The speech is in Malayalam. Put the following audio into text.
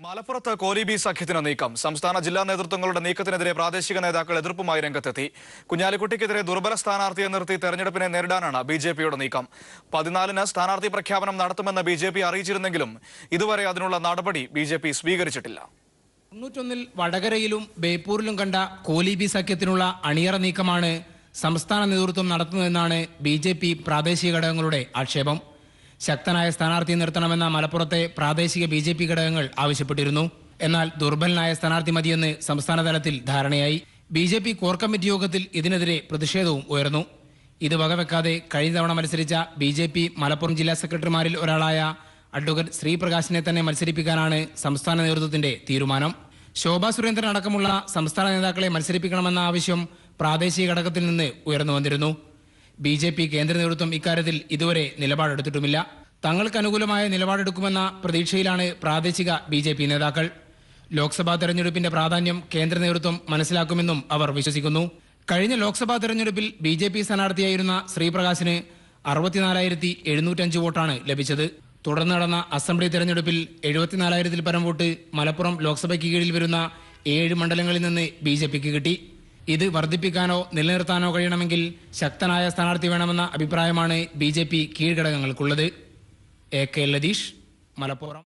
മലപ്പുറത്ത് കോലീബി സഖ്യത്തിന് നീക്കം. സംസ്ഥാന ജില്ലാ നേതൃത്വങ്ങളുടെ നീക്കത്തിനെതിരെ പ്രാദേശിക നേതാക്കൾ എതിർപ്പുമായി രംഗത്തെത്തി. കുഞ്ഞാലിക്കുട്ടിക്കെതിരെ ദുർബല സ്ഥാനാർത്ഥിയെ നിർത്തി തെരഞ്ഞെടുപ്പിനെ നേരിടാനാണ് ബിജെപിയുടെ നീക്കം. 14-ന് സ്ഥാനാർത്ഥി പ്രഖ്യാപനം നടത്തുമെന്ന് ബിജെപി അറിയിച്ചിരുന്നെങ്കിലും ഇതുവരെ അതിനുള്ള നടപടി ബിജെപി സ്വീകരിച്ചിട്ടില്ല. 91-ൽ വടകരയിലും ബേപ്പൂരിലും കണ്ട കോലീബി സഖ്യത്തിനുള്ള അണിയറ നീക്കമാണ് സംസ്ഥാന നേതൃത്വം നടത്തുന്നതെന്നാണ് ബിജെപി പ്രാദേശിക ഘടകങ്ങളുടെ ആക്ഷേപം. ശക്തനായ സ്ഥാനാർത്ഥി നിർത്തണമെന്ന മലപ്പുറത്തെ പ്രാദേശിക ബിജെപി ഘടകങ്ങൾ ആവശ്യപ്പെട്ടിരുന്നു. എന്നാൽ ദുർബലനായ സ്ഥാനാർത്ഥി മതിയെന്ന് സംസ്ഥാന തലത്തിൽ ധാരണയായി. ബിജെപി കോർ കമ്മിറ്റി യോഗത്തിൽ ഇതിനെതിരെ പ്രതിഷേധവും ഉയർന്നു. ഇത് വകവെക്കാതെ കഴിഞ്ഞ തവണ മത്സരിച്ച ബിജെപി മലപ്പുറം ജില്ലാ സെക്രട്ടറിമാരിൽ ഒരാളായ അഡ്വക്കേറ്റ് ശ്രീപ്രകാശിനെ തന്നെ മത്സരിപ്പിക്കാനാണ് സംസ്ഥാന നേതൃത്വത്തിന്റെ തീരുമാനം. ശോഭാ സുരേന്ദ്രൻ അടക്കമുള്ള സംസ്ഥാന നേതാക്കളെ മത്സരിപ്പിക്കണമെന്ന ആവശ്യം പ്രാദേശിക ഘടകത്തിൽ നിന്ന് ഉയർന്നു വന്നിരുന്നു. ബിജെപി കേന്ദ്ര നേതൃത്വം ഇക്കാര്യത്തിൽ ഇതുവരെ നിലപാടെടുത്തിട്ടുമില്ല. തങ്ങൾക്ക് അനുകൂലമായ നിലപാടെടുക്കുമെന്ന പ്രതീക്ഷയിലാണ് പ്രാദേശിക ബിജെപി നേതാക്കൾ. ലോക്സഭാ തെരഞ്ഞെടുപ്പിന്റെ പ്രാധാന്യം കേന്ദ്ര നേതൃത്വം മനസ്സിലാക്കുമെന്നും അവർ വിശ്വസിക്കുന്നു. കഴിഞ്ഞ ലോക്സഭാ തെരഞ്ഞെടുപ്പിൽ ബിജെപി സ്ഥാനാർത്ഥിയായിരുന്ന ശ്രീപ്രകാശിന് 64,705 വോട്ടാണ് ലഭിച്ചത്. തുടർന്ന് നടന്ന അസംബ്ലി തെരഞ്ഞെടുപ്പിൽ 74,000-ൽ പരം വോട്ട് മലപ്പുറം ലോക്സഭയ്ക്ക് കീഴിൽ വരുന്ന 7 മണ്ഡലങ്ങളിൽ നിന്ന് ബിജെപിക്ക് കിട്ടി. ഇത് വർദ്ധിപ്പിക്കാനോ നിലനിർത്താനോ കഴിയണമെങ്കിൽ ശക്തനായ സ്ഥാനാർത്ഥി വേണമെന്ന അഭിപ്രായമാണ് ബിജെപി കീഴ്ഘടകങ്ങൾക്കുള്ളത്. AK ലതീഷ്, മലപ്പുറം.